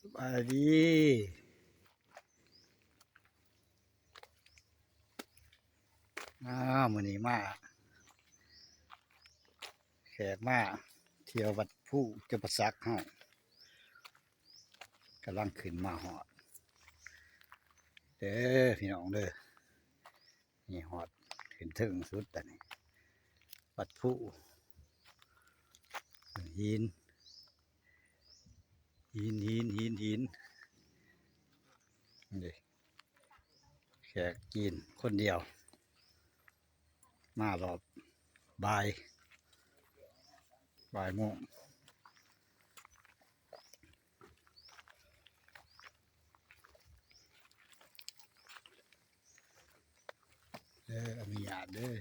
สบายดีมื้อนี้มาแขกมาเที่ยววัดผู้เจ้าประสักเฮากำลังขึ้นมาฮอดเด้อพี่น้องเด้อนี่ฮอดขึ้นถึงสุดแต่นี่วัดผู้หินนี่แขกกินคนเดียวมารอบบ่ายโมงเด้ออนุญาตเด้อ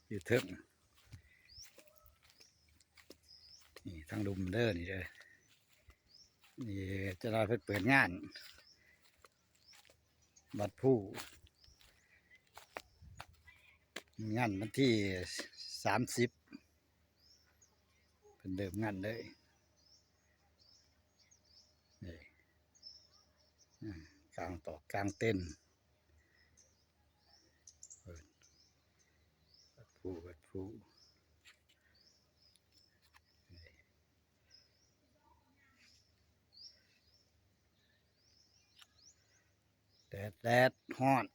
อยู่ถึงนี่ทางลุมเด้อนี่เด้อนี่จะเราเปิดงานวัดผู้งานวันที่30เป็นเดิมงานเลยนี่กลางต่อกลางเต้นวัดผู้แดดฮ้อน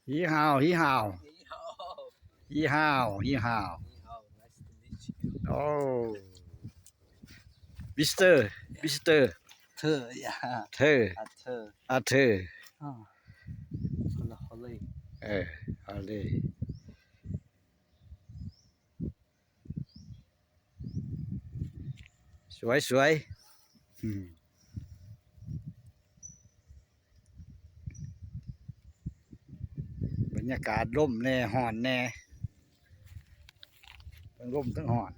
ฮีฮาวโอ้วิสเตอร์เธออย่าเธออาเธอคนละคนเลยเอาเลยสวยบรรยากาศร่มแน่ห่อนแน่ทั้งร่มทั้งห่อน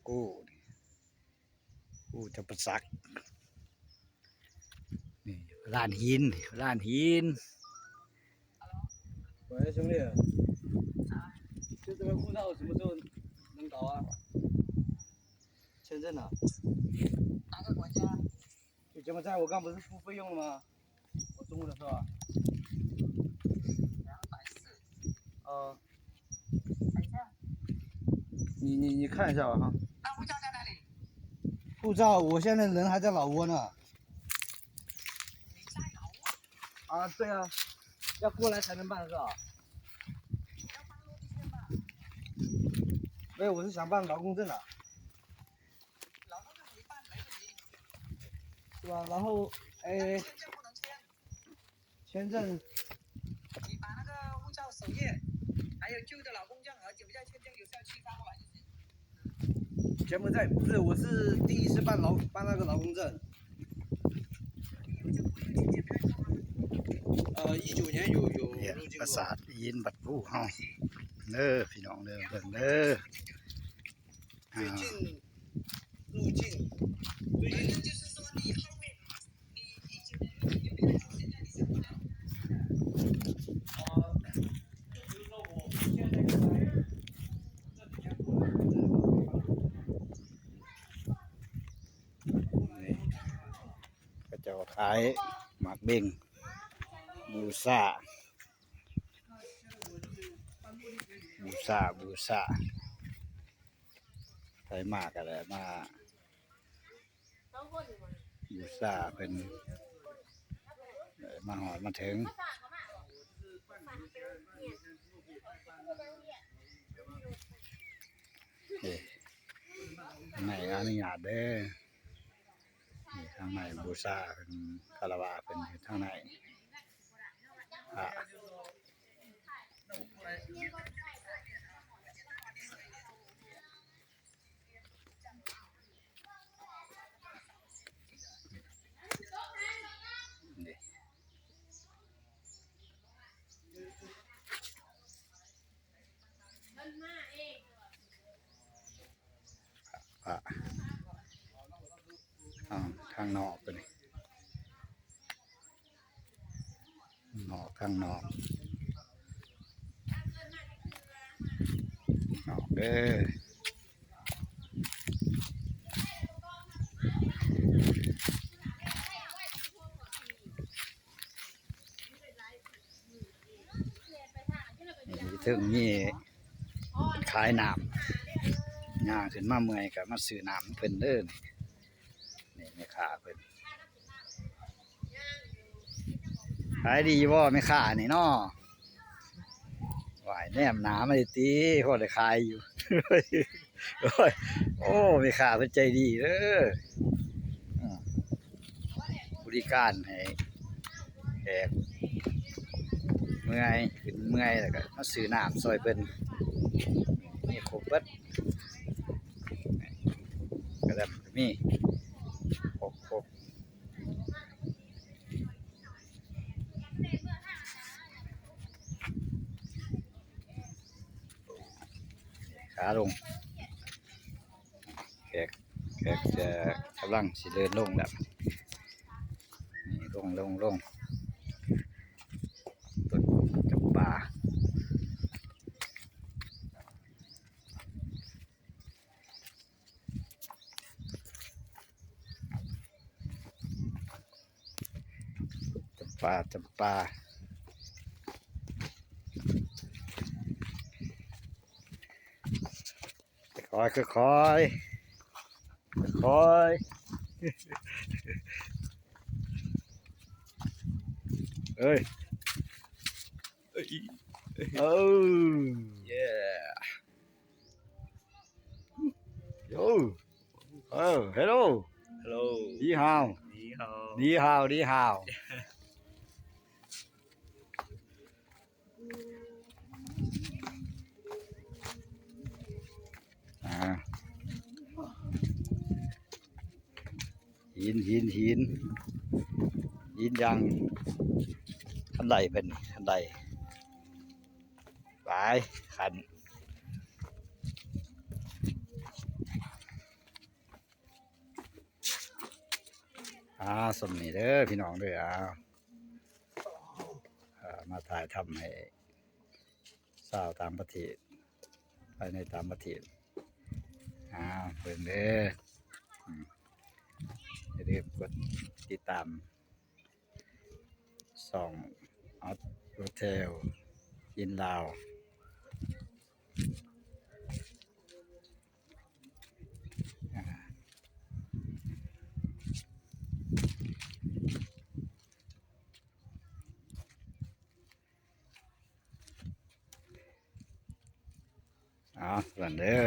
กูจะประสักนี่ร้านหิน喂，兄弟，就这个护照什么时候能搞啊？签证啊？哪个国家？就柬埔寨，我刚不是付费用了吗？我中午的时候啊。240。等一下。你看一下吧哈。那护照在哪里？护照，我现在人还在老挝呢。你在老挝？啊，对啊，要过来才能办是吧？要办落地签吧？没有，我是想办劳工证的。劳工证可以办，没问题。是吧？然后，哎，签证不能签。签证。你把那个护照首页，还有旧的劳工证和柬埔寨签证有效期发过来就行。柬埔寨不是，我是第一次办那个劳工证。19年有入境ประ过。สาทยินบัดผู้เฮาเด้อพี่น้องเด้อเบิ่งเด้อ最近入境，最近就是说你后面你19年有没有现在你想不了？就比如说我现在刚才这几天过来，ก็จะขายหมากเบ่งบูซ่าใครมากกันเลยมาบูซ่าเป็นมาหอดมาถึงในอนุญาตเด้อทางในบูซ่าเป็นคารวะเป็นอยู่ทางใน นี่อ่ะข้างนอกตัวนี้ข้างนอกเด้อนี่ถึงนี่ขายน้ำย่างขึ้นมาเมื่อยกับมาซื้อน้ำเพิ่นเด้อนี่แม่ค้าเพิ่นขายดีบ่แม่ค้านี่เนาะหวายแนมหนามาดิติพอได้ขายอยู่ โอ้ยโอ้แม่ค้าเพิ่นใจดีเด้ออือบริการให้แขกเมื่อยขึ้นเมื่อยแล้วก็มาซื้อน้ำซอยเพิ่นนี่ครบเบิดก็ได้มีครบขาลงแขกจะกำลังสิเดินลงแล้วนี่ลงต้นจำปาจำปาค่อยเอ้ยโอ้เย้โอ้hello Hello. ดีฮาว Ni hao. ดีฮาวหินยังขันไดเป็นขันไดหลายขันสมนี่เด้อพี่น้องเด้อมาถ่ายทำให้สาวต่างประเทศภายในต่างประเทศเบิ่งเด้ออย่าลืมกดติดตามส่องออฟโฮเทลยินลาวส่วนเด้อ